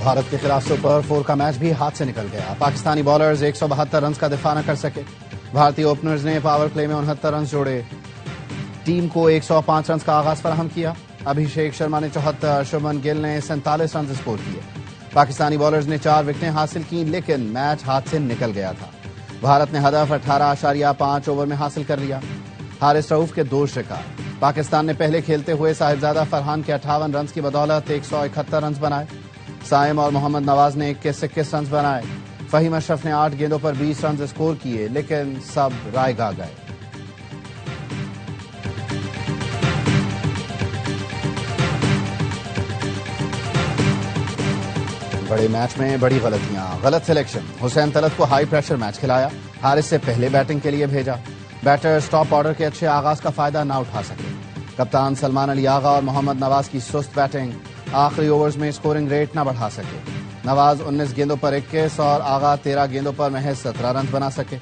بھارت کے خلاف سپر 4 کا میچ بھی ہاتھ سے نکل گیا۔ پاکستانی بالرز 172 رنز کا دفاع نہ کر سکے۔ بھارتی اوپنرز نے پاور پلے میں 69 رنز جوڑے، ٹیم کو 105 رنز کا آغاز فراہم کیا۔ ابھیشیک شرما نے 74، شبھمن گل نے 47 رنز اسکور کیے۔ پاکستانی بالرز نے 4 وکٹیں حاصل کی، لیکن میچ ہاتھ سے نکل گیا تھا۔ بھارت نے ہدف 18.5 اوور میں حاصل کر لیا۔ حارث رؤف کے 2 شکار۔ پاکستان نے پہلے کھیلتے ہوئے صاحبزادہ فرحان کے 58 رنز کی بدولت 171 رنز بنائے۔ سائم اور محمد نواز نے 21 رنز بنائے۔ فہیم اشرف نے 8 گیندوں پر 20 رنز اسکور کیے، لیکن سب رائے گاہ گئے۔ بڑے میچ میں بڑی غلطیاں، غلط سلیکشن۔ حسین طلعت کو ہائی پریشر میچ کھلایا، حارث سے پہلے بیٹنگ کے لیے بھیجا۔ بیٹر سٹاپ آرڈر کے اچھے آغاز کا فائدہ نہ اٹھا سکے۔ کپتان سلمان علی آغا اور محمد نواز کی سست بیٹنگ، آخری اوورز میں اسکورنگ ریٹ نہ بڑھا سکے۔ نواز 19 گیندوں پر 21 اور آغا 13 گیندوں پر محض 17 رنز بنا سکے۔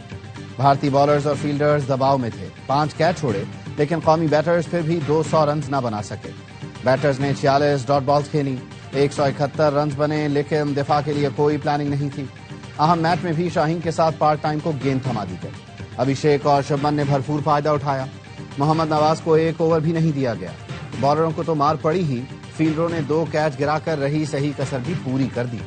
بھارتی بالرز اور فیلڈرز دباؤ میں تھے، 5 کیچ چھوڑے، لیکن قومی بیٹرز پھر بھی 200 رنز نہ بنا سکے۔ بیٹرز نے 46 ڈاٹ بالز کھیلی، 171 رنز بنے، لیکن دفاع کے لیے کوئی پلاننگ نہیں تھی۔ اہم میچ میں بھی شاہین کے ساتھ پارٹ ٹائم کو گیند تھما دی گئی۔ ابھیشیک اور شبھمن نے بھرپور فائدہ اٹھایا۔ محمد نواز کو 1 اوور بھی نہیں دیا گیا۔ بالروں کو تو مار پڑی ہی، فیلڈروں نے 2 کیچ گرا کر رہی صحیح کسر بھی پوری کر دی۔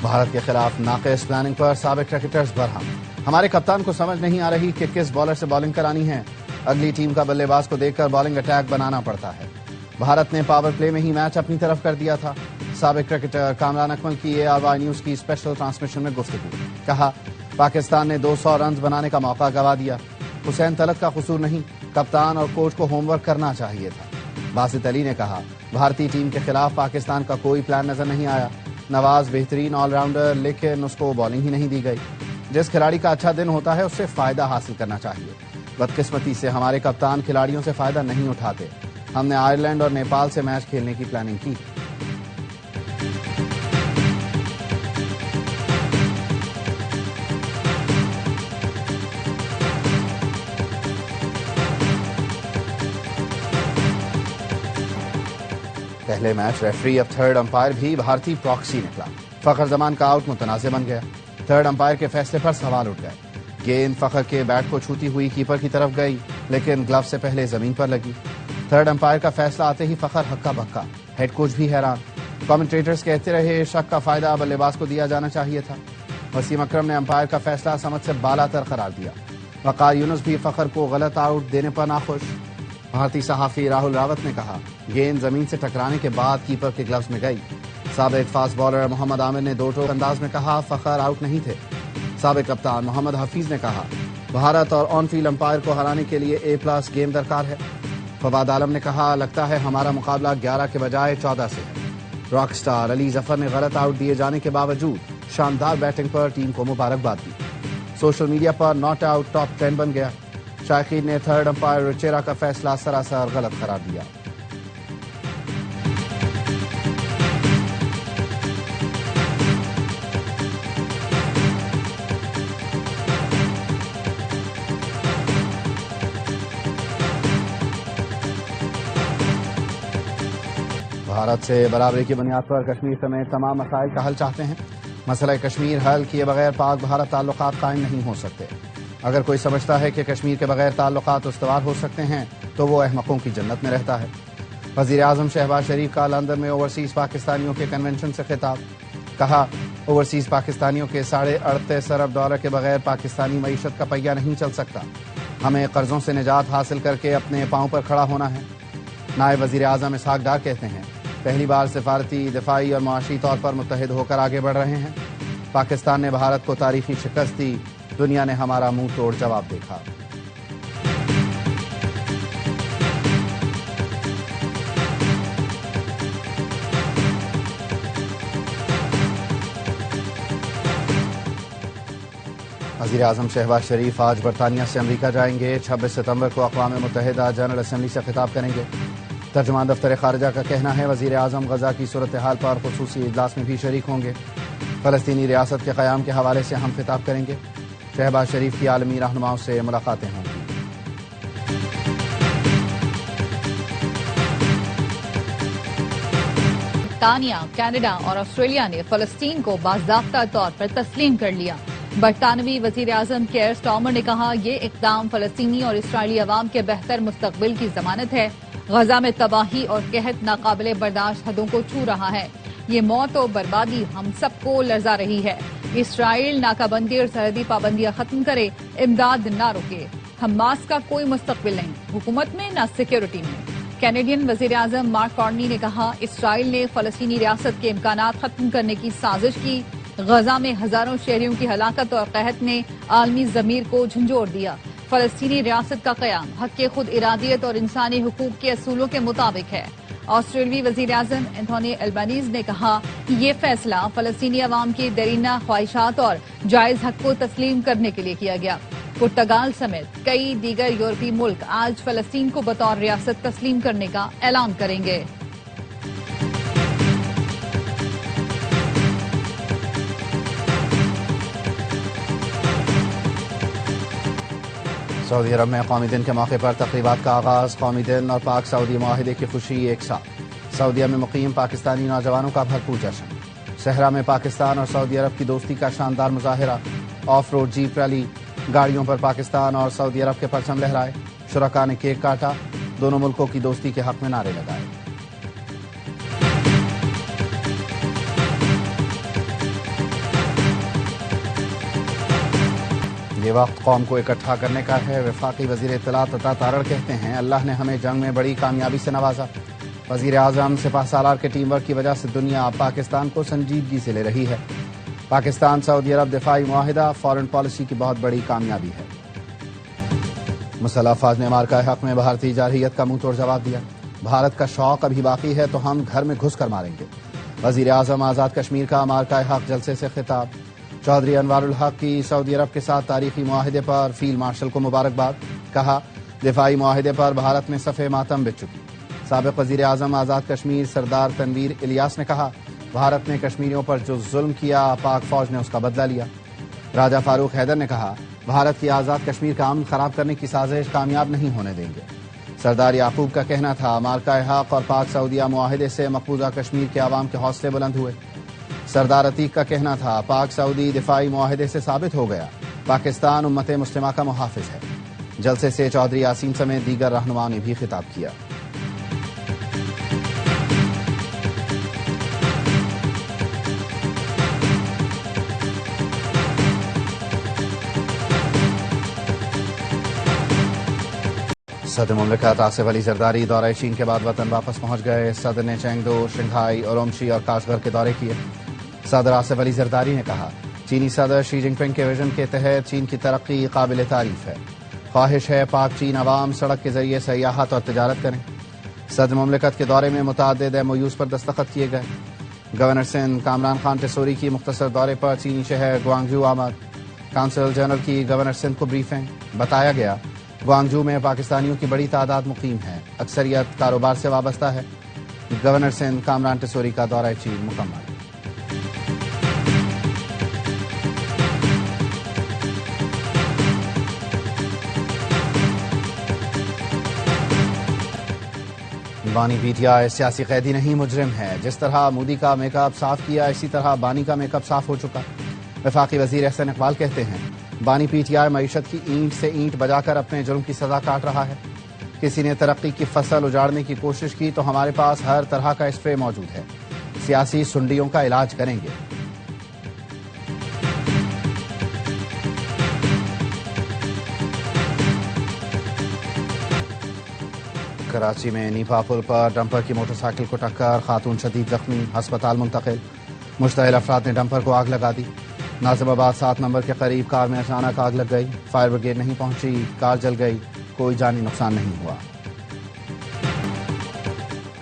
بھارت کے خلاف ناقص پلاننگ پر سابق کرکٹرز برہم۔ ہمارے کپتان کو سمجھ نہیں آ رہی کہ کس بالر سے بالنگ کرانی ہے۔ اگلی ٹیم کا بلے باز کو دیکھ کر بالنگ اٹیک بنانا پڑتا ہے۔ بھارت نے پاور پلے میں ہی میچ اپنی طرف کر دیا تھا۔ سابق کرکٹر کامران اکمل کی ARY نیوز کی اسپیشل ٹرانسمیشن میں گفتگو، کہا پاکستان نے 200 رنز بنانے کا موقع گوا دیا۔ حسین طلعت کا قصور نہیں، کپتان اور کوچ کو ہوم ورک کرنا چاہیے تھا۔ باسط علی نے کہا بھارتی ٹیم کے خلاف پاکستان کا کوئی پلان نظر نہیں آیا۔ نواز بہترین آل راؤنڈر، لیکن اس کو بالنگ ہی نہیں دی گئی۔ جس کھلاڑی کا اچھا دن ہوتا ہے اس سے فائدہ حاصل کرنا چاہیے۔ بدقسمتی سے ہمارے کپتان کھلاڑیوں سے فائدہ نہیں اٹھاتے۔ ہم نے آئرلینڈ اور نیپال سے میچ کھیلنے کی پلاننگ کی۔ پہلے میچ ریفری اب تھرڈ امپائر بھی بھارتی پراکسی نکلا۔ فخر زمان کا آؤٹ متنازع بن گیا۔ تھرڈ امپائر کے فیصلے پر سوال اٹھ گئے۔ گیند فخر کے بیٹ کو چھوتی ہوئی کیپر کی طرف گئی، لیکن گلو سے پہلے زمین پر لگی۔ تھرڈ امپائر کا فیصلہ آتے ہی فخر ہکا بکا، ہیڈ کوچ بھی حیران۔ کمنٹیٹرز کہتے رہے شک کا فائدہ بلے باز کو دیا جانا چاہیے تھا۔ وسیم اکرم نے امپائر کا فیصلہ سمجھ سے بالا تر قرار دیا۔ وقار یونس بھی فخر کو غلط آؤٹ دینے پر ناخوش۔ بھارتی صحافی راہل راوت نے کہا گیند زمین سے ٹکرانے کے بعد کیپر کے گلوز میں گئی۔ سابق فاسٹ بالر محمد عامر نے 2 ٹوک انداز میں کہا فخر آؤٹ نہیں تھے۔ سابق کپتان محمد حفیظ نے کہا بھارت اور آن فیلڈ امپائر کو ہرانے کے لیے A+ گیم درکار ہے۔ فواد عالم نے کہا لگتا ہے ہمارا مقابلہ 11 کے بجائے 14 سے ہے۔ راک سٹار علی ظفر نے غلط آؤٹ دیے جانے کے باوجود شاندار بیٹنگ پر ٹیم کو مبارکباد دی۔ سوشل میڈیا پر ناٹ آؤٹ ٹاپ 10 بن گیا۔ شائقین نے تھرڈ امپائر رچیرا کا فیصلہ سراسر غلط قرار دیا۔ بھارت سے برابری کی بنیاد پر کشمیر سمیت تمام مسائل کا حل چاہتے ہیں۔ مسئلہ کشمیر حل کیے بغیر پاک بھارت تعلقات قائم نہیں ہو سکتے۔ اگر کوئی سمجھتا ہے کہ کشمیر کے بغیر تعلقات استوار ہو سکتے ہیں تو وہ احمقوں کی جنت میں رہتا ہے۔ وزیر اعظم شہباز شریف کا لندن میں اوورسیز پاکستانیوں کے کنونشن سے خطاب، کہا اوورسیز پاکستانیوں کے $38.5 ارب کے بغیر پاکستانی معیشت کا پہیہ نہیں چل سکتا۔ ہمیں قرضوں سے نجات حاصل کر کے اپنے پاؤں پر کھڑا ہونا ہے۔ نائب وزیر اعظم اسحاق ڈار کہتے ہیں پہلی بار سفارتی، دفاعی اور معاشی طور پر متحد ہو کر آگے بڑھ رہے ہیں۔ پاکستان نے بھارت کو تاریخی شکست دی، دنیا نے ہمارا منہ توڑ جواب دیکھا۔ وزیر اعظم شہباز شریف آج برطانیہ سے امریکہ جائیں گے۔ 26 ستمبر کو اقوام متحدہ جنرل اسمبلی سے خطاب کریں گے۔ ترجمان دفتر خارجہ کا کہنا ہے وزیر اعظم غزہ کی صورتحال پر خصوصی اجلاس میں بھی شریک ہوں گے۔ فلسطینی ریاست کے قیام کے حوالے سے ہم خطاب کریں گے. شہباز شریف کی عالمی رہنماؤں سے ملاقاتیں ہوں گی. برطانیہ، کینیڈا اور آسٹریلیا نے فلسطین کو باضابطہ طور پر تسلیم کر لیا. برطانوی وزیر اعظم کیئر سٹارمر نے کہا یہ اقدام فلسطینی اور اسرائیلی عوام کے بہتر مستقبل کی ضمانت ہے. غزہ میں تباہی اور قحط ناقابل برداشت حدوں کو چھو رہا ہے. یہ موت و بربادی ہم سب کو لرزا رہی ہے. اسرائیل ناکہ بندی اور سرحدی پابندیاں ختم کرے، امداد نہ روکے. حماس کا کوئی مستقبل نہیں، حکومت میں نہ سیکیورٹی میں. کینیڈین وزیر اعظم مارک کارنی نے کہا اسرائیل نے فلسطینی ریاست کے امکانات ختم کرنے کی سازش کی. غزہ میں ہزاروں شہریوں کی ہلاکت اور قحط نے عالمی ضمیر کو جھنجھوڑ دیا. فلسطینی ریاست کا قیام حق خود ارادیت اور انسانی حقوق کے اصولوں کے مطابق ہے. آسٹریلوی وزیر اعظم اینتھونی البنیز نے کہا کہ یہ فیصلہ فلسطینی عوام کی دیرینہ خواہشات اور جائز حق کو تسلیم کرنے کے لیے کیا گیا. پرتگال سمیت کئی دیگر یورپی ملک آج فلسطین کو بطور ریاست تسلیم کرنے کا اعلان کریں گے. سعودی عرب میں قومی دن کے موقع پر تقریبات کا آغاز. قومی دن اور پاک سعودی معاہدے کی خوشی ایک ساتھ. سعودیہ میں مقیم پاکستانی نوجوانوں کا بھرپور جشن. صحرا میں پاکستان اور سعودی عرب کی دوستی کا شاندار مظاہرہ. آف روڈ جیپ ریلی، گاڑیوں پر پاکستان اور سعودی عرب کے پرچم لہرائے. شرکاء نے کیک کاٹا، دونوں ملکوں کی دوستی کے حق میں نعرے لگائے. یہ وقت قوم کو اکٹھا کرنے کا ہے. وفاقی وزیر اطلاعات عطا تارڑ کہتے ہیں اللہ نے ہمیں جنگ میں بڑی کامیابی سے نوازا. وزیر اعظم سپہ سالار کے ٹیم ورک کی وجہ سے دنیا پاکستان کو سنجیدگی سے لے رہی ہے. پاکستان سعودی عرب دفاعی معاہدہ فارن پالیسی کی بہت بڑی کامیابی ہے. مسلح افواج نے مارکہ حق میں بھارتی جارحیت کا منہ توڑ جواب دیا. بھارت کا شوق ابھی باقی ہے تو ہم گھر میں گھس کر ماریں گے. وزیر اعظم آزاد کشمیر کا مارکہ حق جلسے سے خطاب. چودھری انوار الحق کی سعودی عرب کے ساتھ تاریخی معاہدے پر فیلڈ مارشل کو مبارکباد. کہا دفاعی معاہدے پر بھارت میں صف ماتم بچ چکی. سابق وزیر اعظم آزاد کشمیر سردار تنویر الیاس نے کہا بھارت نے کشمیریوں پر جو ظلم کیا پاک فوج نے اس کا بدلہ لیا. راجہ فاروق حیدر نے کہا بھارت کی آزاد کشمیر کا امن خراب کرنے کی سازش کامیاب نہیں ہونے دیں گے. سردار یعقوب کا کہنا تھا مارکہ حق اور پاک سعودیہ معاہدے سے مقبوضہ کشمیر کے عوام کے حوصلے بلند ہوئے. سردار عتیق کا کہنا تھا پاک سعودی دفاعی معاہدے سے ثابت ہو گیا پاکستان امت مسلمہ کا محافظ ہے. جلسے سے چودھری یاسین سمیت دیگر رہنماؤں نے بھی خطاب کیا. صدر مملکت آصف علی زرداری دورہ چین کے بعد وطن واپس پہنچ گئے. صدر نے چینگدو، شنگھائی، اورومچی اور کاشغر کے دورے کیے. صدر آصف علی زرداری نے کہا چینی صدر شی جن پنگ کے ویژن کے تحت چین کی ترقی قابل تعریف ہے. خواہش ہے پاک چین عوام سڑک کے ذریعے سیاحت اور تجارت کریں. صدر مملکت کے دورے میں متعدد MOUs پر دستخط کیے گئے. گورنر سندھ کامران خان ٹیسوری کی مختصر دورے پر چینی شہر گوانگجو آمد. کونسل جنرل کی گورنر سندھ کو بریفنگ. بتایا گیا گوانگجو میں پاکستانیوں کی بڑی تعداد مقیم ہے، اکثریت کاروبار سے وابستہ ہے. گورنر سندھ کامران ٹیسوری کا دورہ چین مکمل. بانی PTI سیاسی قیدی نہیں مجرم ہے. جس طرح مودی کا میک اپ صاف کیا اسی طرح بانی کا میک اپ صاف ہو چکا. وفاقی وزیر احسن اقبال کہتے ہیں بانی PTI معیشت کی اینٹ سے اینٹ بجا کر اپنے جرم کی سزا کاٹ رہا ہے. کسی نے ترقی کی فصل اجاڑنے کی کوشش کی تو ہمارے پاس ہر طرح کا اسپرے موجود ہے. سیاسی سنڈیوں کا علاج کریں گے. کراچی میں نیپا پل پر ڈمپر کی موٹر سائیکل کو ٹکر، خاتون شدید زخمی، ہسپتال منتقل. مشتعل افراد نے ڈمپر کو آگ لگا دی. ناظم آباد 7 نمبر کے قریب کار میں اچانک آگ لگ گئی. فائر بریگیڈ نہیں پہنچی، کار جل گئی، کوئی جانی نقصان نہیں ہوا.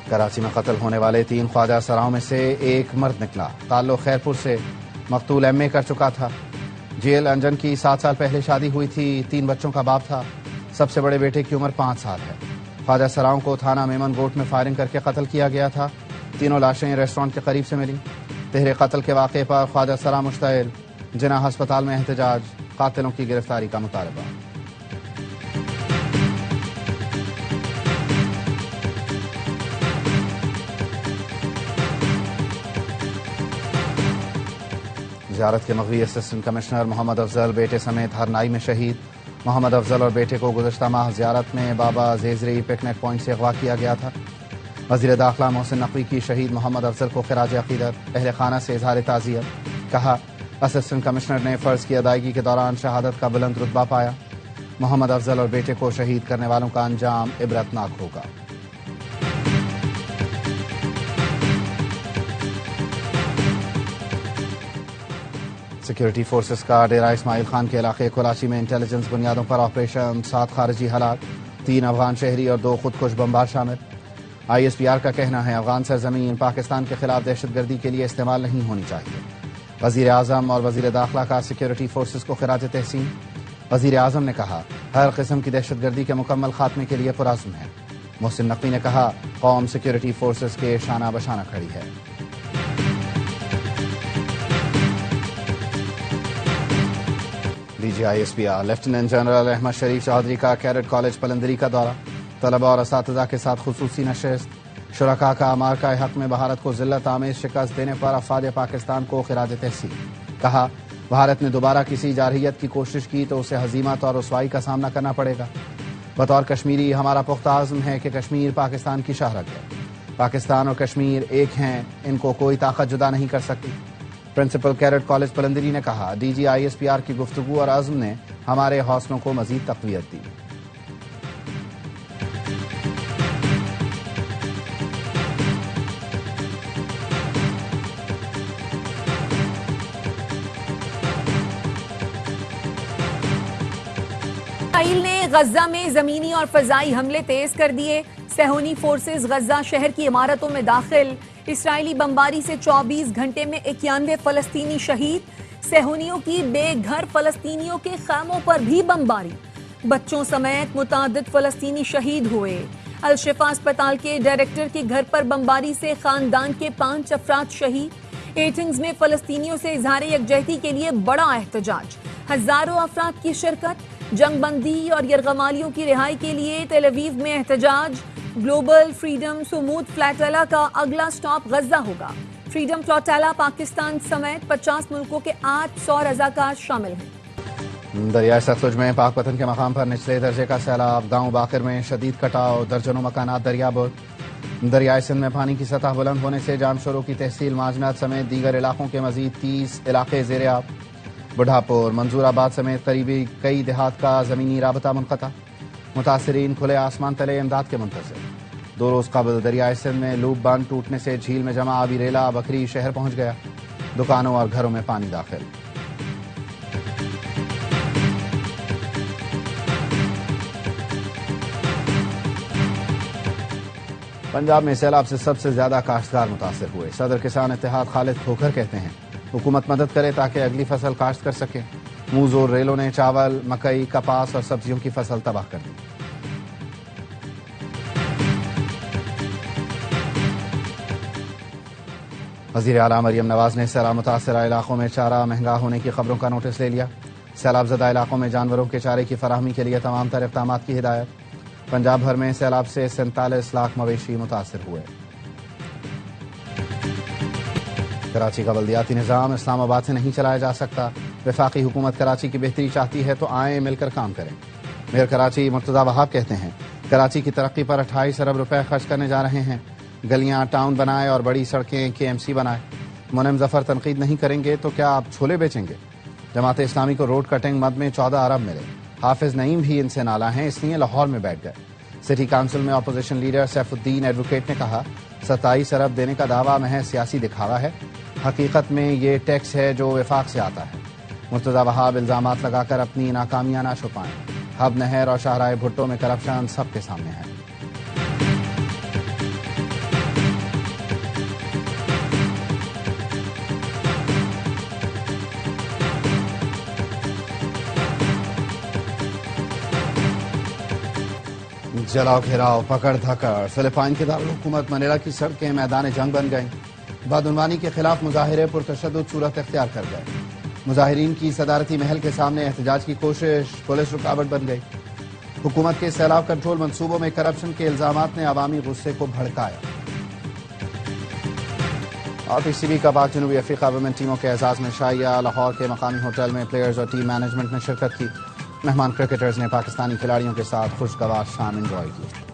کراچی میں قتل ہونے والے 3 خواجہ سراؤں میں سے ایک مرد نکلا. تعلق خیرپور سے. مقتول MA کر چکا تھا. جیل انجن کی 7 سال پہلے شادی ہوئی تھی. 3 بچوں کا باپ تھا. سب سے بڑے بیٹے کی عمر 5 سال ہے. خواجہ سراؤں کو تھانہ میمن گوٹ میں فائرنگ کر کے قتل کیا گیا تھا. تینوں لاشیں ریسٹورانٹ کے قریب سے ملی. تحریک قتل کے واقعے پر خواجہ سرا مشتعل، جناح ہسپتال میں احتجاج، قاتلوں کی گرفتاری کا مطالبہ۔ زیارت کے مغوی اسسٹنٹ کمشنر محمد افضل بیٹے سمیت ہرنائی میں شہید۔ محمد افضل اور بیٹے کو گزشتہ ماہ زیارت میں بابا زیزری پکنک پوائنٹ سے اغوا کیا گیا تھا۔ وزیر داخلہ محسن نقوی کی شہید محمد افضل کو خراج عقیدت، اہل خانہ سے اظہار تعزیت۔ کہا، اسسٹنٹ کمشنر نے فرض کی ادائیگی کے دوران شہادت کا بلند رتبہ پایا۔ محمد افضل اور بیٹے کو شہید کرنے والوں کا انجام عبرتناک ہوگا۔ سیکورٹی فورسز کا ڈیرہ اسماعیل خان کے علاقے کراچی میں انٹیلیجنس بنیادوں پر آپریشن، 7 خارجی ہلاک، 3 افغان شہری اور 2 خودکش بمبار شامل۔ ISPR کا کہنا ہے افغان سرزمین پاکستان کے خلاف دہشت گردی کے لیے استعمال نہیں ہونی چاہیے۔ وزیر اعظم اور وزیر داخلہ کا سیکورٹی فورسز کو خراج تحسین۔ وزیر اعظم نے کہا، ہر قسم کی دہشت گردی کے مکمل خاتمے کے لیے پرعزم ہے۔ محسن نقوی نے کہا، قوم سیکورٹی فورسز کے شانہ بشانہ کھڑی ہے۔ DG ISPR lieutenant general Ahmed Sharif Chaudhry کا کیڈٹ کالج پلندری کا دورہ، طلباء اور اساتذہ کے ساتھ خصوصی نشست۔ شرکاء کا مارکہ حق میں بھارت کو ذلت آمیز شکست دینے پر افواج پاکستان کو خراج تحسین۔ کہا، بھارت نے دوبارہ کسی جارحیت کی کوشش کی تو اسے ہزیمت اور رسوائی کا سامنا کرنا پڑے گا۔ بطور کشمیری ہمارا پختہ عزم ہے کہ کشمیر پاکستان کی شاہراہ ہے۔ پاکستان اور کشمیر ایک ہیں، ان کو کوئی طاقت جدا نہیں کر سکتی۔ پرنسپل کیڈٹ کالج پلندری نے کہا، DG ISPR کی گفتگو اور عزم نے ہمارے حوصلوں کو مزید تقویت دی۔ اسرائیل نے غزہ میں زمینی اور فضائی حملے تیز کر دیے۔ صہیونی فورسز غزہ شہر کی عمارتوں میں داخل۔ اسرائیلی بمباری سے 24 گھنٹے میں 91 فلسطینی شہید۔ صہیونیوں کی بے گھر فلسطینیوں کے خیموں پر بھی بمباری۔ بچوں سمیت متعدد فلسطینی شہید ہوئے۔ الشفا اسپتال کے ڈائریکٹر کے گھر پر بمباری سے خاندان کے 5 افراد شہید۔ ایٹنگز میں فلسطینیوں سے اظہار یکجہتی کے لیے بڑا احتجاج۔ ہزاروں افراد کی شرکت۔ جنگ بندی اور یرغمالیوں کی رہائی کے لیے تل اویو میں احتجاج۔ گلوبل فریڈم سمود فلیٹیلا کا اگلا سٹاپ غزہ ہوگا۔ فریڈم فلیٹیلا پاکستان سمیت 50 ملکوں کے 800 رضاکار شامل ہیں۔ دریائے ستلج میں پاک پتن کے مقام پر نچلے درجے کا سیلاب، گاؤں باقر میں شدید کٹاؤ، درجنوں مکانات دریابند۔ دریائے سندھ میں پانی کی سطح بلند ہونے سے جامشورو کی تحصیل ماجنات سمیت دیگر علاقوں کے مزید 30 علاقے زیر آب۔ بڑھاپور، منظور آباد سمیت قریبی کئی دیہات کا زمینی رابطہ منقطع۔ متاثرین کھلے آسمان تلے امداد کے منتظر۔ 2 روز قبل دریائے سندھ میں لوپ بند ٹوٹنے سے جھیل میں جمع آبی ریلا بکری شہر پہنچ گیا، دکانوں اور گھروں میں پانی داخل۔ پنجاب میں سیلاب سے سب سے زیادہ کاشتکار متاثر ہوئے۔ صدر کسان اتحاد خالد کھوکھر کہتے ہیں، حکومت مدد کرے تاکہ اگلی فصل کاشت کر سکے۔ منہ زور ریلوں نے چاول، مکئی، کپاس اور سبزیوں کی فصل تباہ کر دی۔ وزیر اعلیٰ مریم نواز نے سیلاب متاثرہ علاقوں میں چارہ مہنگا ہونے کی خبروں کا نوٹس لے لیا۔ سیلاب زدہ علاقوں میں جانوروں کے چارے کی فراہمی کے لیے تمام تر اقدامات کی ہدایت۔ پنجاب بھر میں سیلاب سے 47 لاکھ مویشی متاثر ہوئے۔ کراچی کا بلدیاتی نظام اسلام آباد سے نہیں چلایا جا سکتا۔ وفاقی حکومت کراچی کی بہتری چاہتی ہے تو آئیں مل کر کام کریں۔ میئر کراچی مرتضی وہاب کہتے ہیں، کراچی کی ترقی پر 28 ارب روپے خرچ کرنے جا رہے ہیں۔ گلیاں ٹاؤن بنائے اور بڑی سڑکیں KMC بنائے۔ منعم ظفر تنقید نہیں کریں گے تو کیا آپ چھولے بیچیں گے؟ جماعت اسلامی کو روڈ کٹنگ مد میں 14 ارب ملے۔ حافظ نعیم بھی ان سے نالاں ہیں، اس لیے لاہور میں بیٹھ گئے۔ سٹی کونسل میں اپوزیشن لیڈر سیف الدین ایڈوکیٹ نے کہا، 27 ارب دینے کا دعویٰ محض سیاسی دکھاوا ہے، حقیقت میں یہ ٹیکس ہے جو وفاق سے آتا ہے۔ مرتضی وہاب الزامات لگا کر اپنی ناکامیاں نہ چھپائیں۔ حب نہر اور شاہراہ بھٹو میں کرپشن سب کے سامنے ہے۔ جلاؤ گھیراؤ، پکڑ دھکڑ، فلپائن کے دارالحکومت منیلا کی سڑکیں میدان جنگ بن گئیں۔ بدعنوانی کے خلاف مظاہرے پرتشدد صورت اختیار کر گئے. مظاہرین کی صدارتی محل کے سامنے احتجاج کی کوشش، پولیس رکاوٹ بن گئی. حکومت کے سیلاب کنٹرول منصوبوں میں کرپشن کے الزامات نے عوامی غصے کو بھڑکایا. اور پی سی بی کا پاک جنوبی افریقہ ویمن ٹیموں کے اعزاز میں شائیہ. لاہور کے مقامی ہوٹل میں پلیئرز اور ٹیم مینجمنٹ نے شرکت کی. مہمان کرکٹرز نے پاکستانی کھلاڑیوں کے ساتھ خوشگوار شام انجوائے کی.